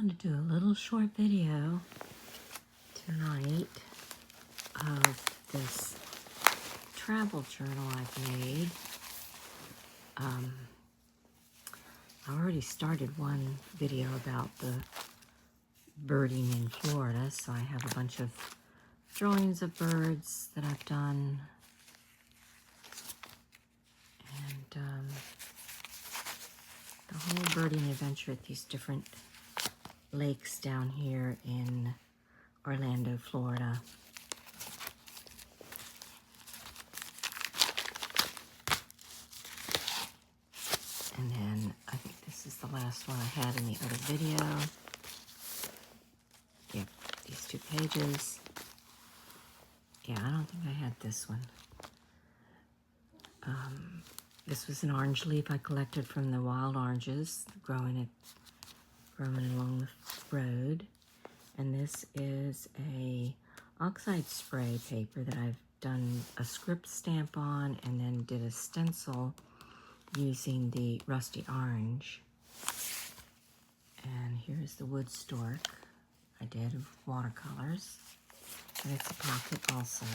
going to do a little short video tonight of this travel journal I've made. I already started one video about the birding in Florida, so I have a bunch of drawings of birds that I've done. And the whole birding adventure at these different lakes down here in Orlando, Florida. And then I think this is the last one I had in the other video. Yep, these 2 pages. Yeah, I don't think I had this one. This was an orange leaf I collected from the wild oranges growing along the road. And this is a oxide spray paper that I've done a script stamp on and then did a stencil using the rusty orange. And here's the wood stork I did of watercolors. And it's a pocket also.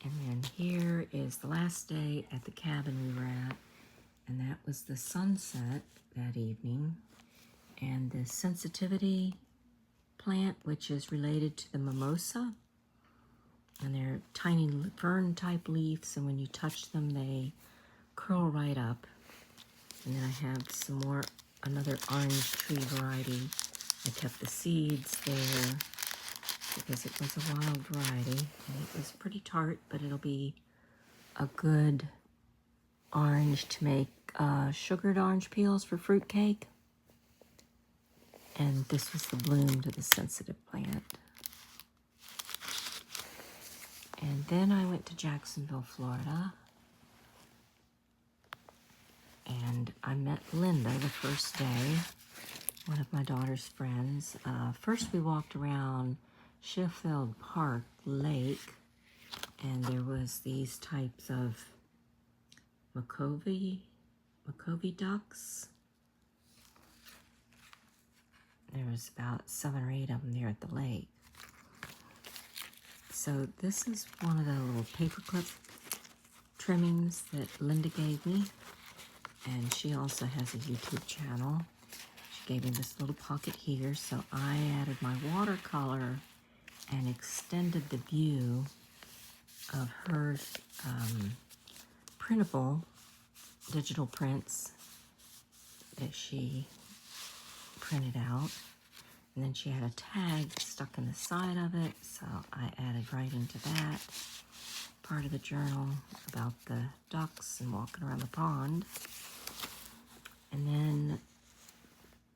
And then here is the last day at the cabin we were at, and that was the sunset that evening. And the sensitivity plant, which is related to the mimosa, and they're tiny fern-type leaves, and when you touch them, they curl right up. And then I have another orange tree variety. I kept the seeds there because it was a wild variety, and it was pretty tart, but it'll be a good orange to make sugared orange peels for fruitcake. And this was the bloom to the sensitive plant. And then I went to Jacksonville, Florida, and I met Linda the first day, one of my daughter's friends. First we walked around Sheffield Park Lake, and there was these types of Macovy ducks. There was about 7 or 8 of them there at the lake. So this is one of the little paperclip trimmings that Linda gave me, and she also has a YouTube channel. She gave me this little pocket here, so I added my watercolor and extended the view of her printable digital prints that she printed out. And then she had a tag stuck in the side of it, so I added writing to that part of the journal about the ducks and walking around the pond. And then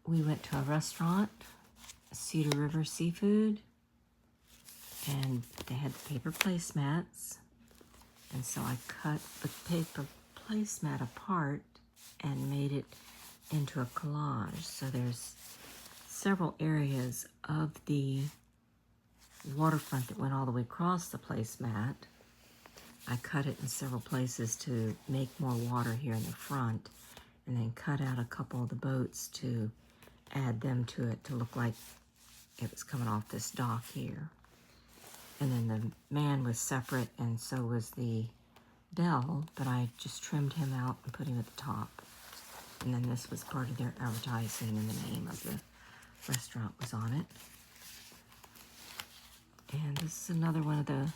we went to a restaurant, Cedar River Seafood, and they had paper placemats. And so I cut the paper placemat apart and made it into a collage. So there's several areas of the waterfront that went all the way across the placemat. I cut it in several places to make more water here in the front, and then cut out a couple of the boats to add them to it to look like it was coming off this dock here. And then the man was separate, and so was the bell, but I just trimmed him out and put him at the top. And then this was part of their advertising, and the name of the restaurant was on it. And this is another one of the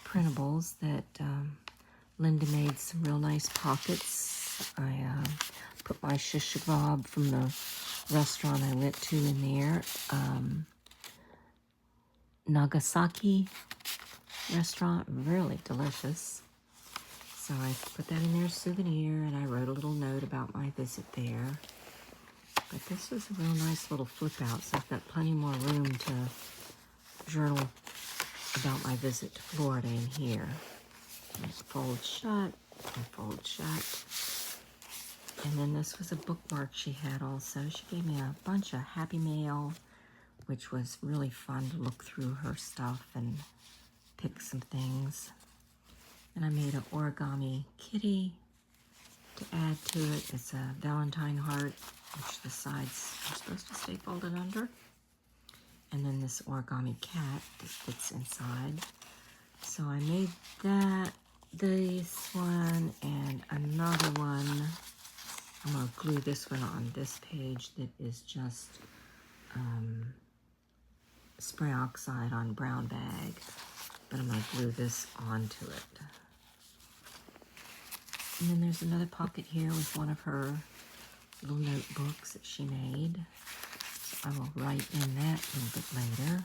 printables that Linda made some real nice pockets. I put my shish kebab from the restaurant I went to in there. Nagasaki restaurant, really delicious. So I put that in there as a souvenir, and I wrote a little note about my visit there. But this was a real nice little flip out, so I've got plenty more room to journal about my visit to Florida in here. And it folds shut and folds shut. And then this was a bookmark she had also. She gave me a bunch of Happy Mail, which was really fun to look through her stuff and pick some things. And I made an origami kitty to add to it. It's a Valentine heart, which the sides are supposed to stay folded under. And then this origami cat that fits inside. So I made that, this one, and another one. I'm going to glue this one on this page that is just spray oxide on brown bag. But I'm going to glue this onto it. And then there's another pocket here with one of her little notebooks that she made. So I will write in that a little bit later.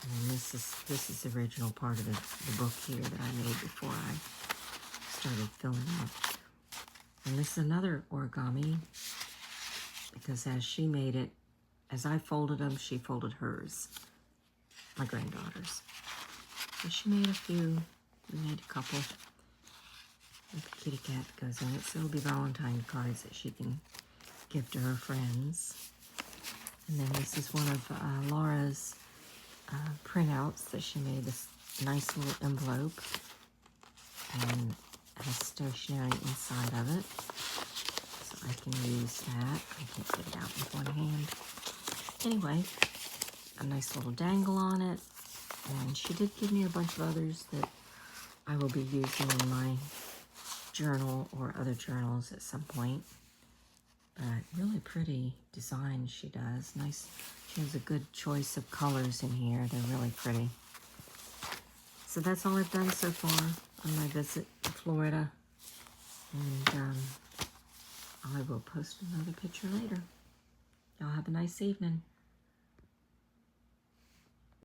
And this is the original part of the book here that I made before I started filling up. And this is another origami, because as she made it, as I folded them, she folded hers, my granddaughter's. So she made a few, we made a couple with the kitty cat that goes in it. So it'll be Valentine cards that she can give to her friends. And then this is one of Laura's printouts that she made, this nice little envelope, and has stationery inside of it, so I can use that. I can't get it out with one hand. Anyway, a nice little dangle on it, and she did give me a bunch of others that I will be using in my journal or other journals at some point. But really pretty design she does. Nice. She has a good choice of colors in here. They're really pretty. So that's all I've done so far on my visit to Florida. And I will post another picture later. Y'all have a nice evening.